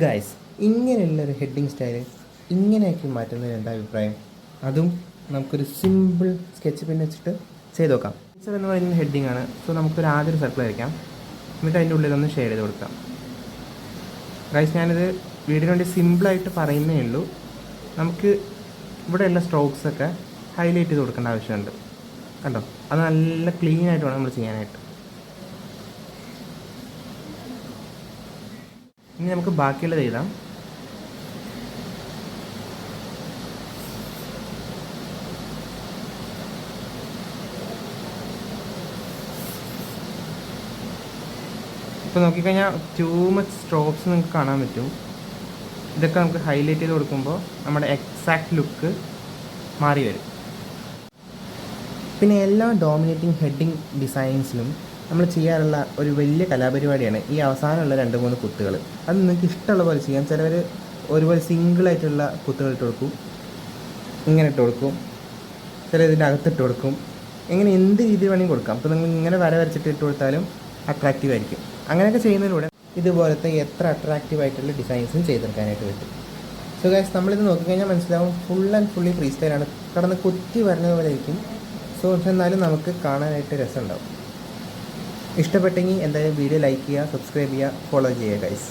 Guys, ഇങ്ങനെയുള്ളൊരു heading style ഇങ്ങനെയാക്കി മാറ്റുന്നതിന് എന്താ അഭിപ്രായം? അതും നമുക്കൊരു സിമ്പിൾ സ്കെച്ച് പെൻ വെച്ചിട്ട് ചെയ്ത് നോക്കാം. പിക്ചർ എന്ന് പറയുന്ന ഹെഡിങ് ആണ്. സോ നമുക്കൊരു ആദ്യം ഒരു സർക്കിൾ വരയ്ക്കാം, എന്നിട്ട് അതിൻ്റെ ഉള്ളിലൊന്ന് ഷെയ്ഡ് ചെയ്ത് കൊടുക്കാം. ഗൈസ്, ഞാനിത് വീഡിയോന് വേണ്ടി സിമ്പിളായിട്ട് പറയുന്നേ ഉള്ളൂ. നമുക്ക് ഇവിടെയുള്ള സ്ട്രോക്സൊക്കെ ഹൈലൈറ്റ് ചെയ്ത് കൊടുക്കേണ്ട ആവശ്യമുണ്ട്. കണ്ടോ, അത് നല്ല ക്ലീൻ ആയിട്ട് വേണം നമ്മൾ ചെയ്യാനായിട്ട്. ഇനി നമുക്ക് ബാക്കിയുള്ളത് എഴുതാം. ഇപ്പോൾ നോക്കിക്കഴിഞ്ഞാൽ ടൂ മച്ച് സ്ട്രോക്സ് നിങ്ങൾക്ക് കാണാൻ പറ്റും. ഇതൊക്കെ നമുക്ക് ഹൈലൈറ്റ് ചെയ്ത് കൊടുക്കുമ്പോൾ നമ്മുടെ എക്സാക്റ്റ് ലുക്ക് മാറി വരും. പിന്നെ എല്ലാ ഡോമിനേറ്റിംഗ് ഹെഡിങ് ഡിസൈൻസിലും നമ്മൾ ചെയ്യാറുള്ള ഒരു വലിയ കലാപരിപാടിയാണ് ഈ അവസാനമുള്ള 2-3 കുത്തുകൾ. അത് നിങ്ങൾക്ക് ഇഷ്ടമുള്ള പോലെ ചെയ്യാം. ചിലവർ ഒരുപോലെ സിംഗിളായിട്ടുള്ള കുത്തുകൾ ഇട്ട് കൊടുക്കും, ഇങ്ങനെ ഇട്ട് കൊടുക്കും, ചില ഇതിൻ്റെ അകത്തിട്ട് കൊടുക്കും. ഇങ്ങനെ എന്ത് രീതി വേണമെങ്കിൽ കൊടുക്കാം. അപ്പോൾ നിങ്ങൾ ഇങ്ങനെ വരച്ചിട്ട് ഇട്ട് കൊടുത്താലും അട്രാക്റ്റീവ് ആയിരിക്കും. അങ്ങനെയൊക്കെ ചെയ്യുന്നതിലൂടെ ഇതുപോലത്തെ എത്ര അട്രാക്റ്റീവ് ആയിട്ടുള്ള ഡിസൈൻസും ചെയ്തെടുക്കാനായിട്ട് പറ്റും. സോ ഗൈസ്, നമ്മളിത് നോക്കിക്കഴിഞ്ഞാൽ മനസ്സിലാവും ഫുൾ ആൻഡ് ഫുള്ളി ഫ്രീ സ്റ്റൈലാണ്. കടന്ന് കുത്തി വരുന്നത് പോലെ ആയിരിക്കും. സോ പക്ഷെ എന്നാലും നമുക്ക് കാണാനായിട്ട് രസമുണ്ടാവും. ഇഷ്ടപ്പെട്ടെങ്കിൽ എന്തായാലും വീഡിയോ ലൈക്ക് ചെയ്യുക, സബ്സ്ക്രൈബ് ചെയ്യുക, ഫോളോ ചെയ്യുക ഗൈസ്.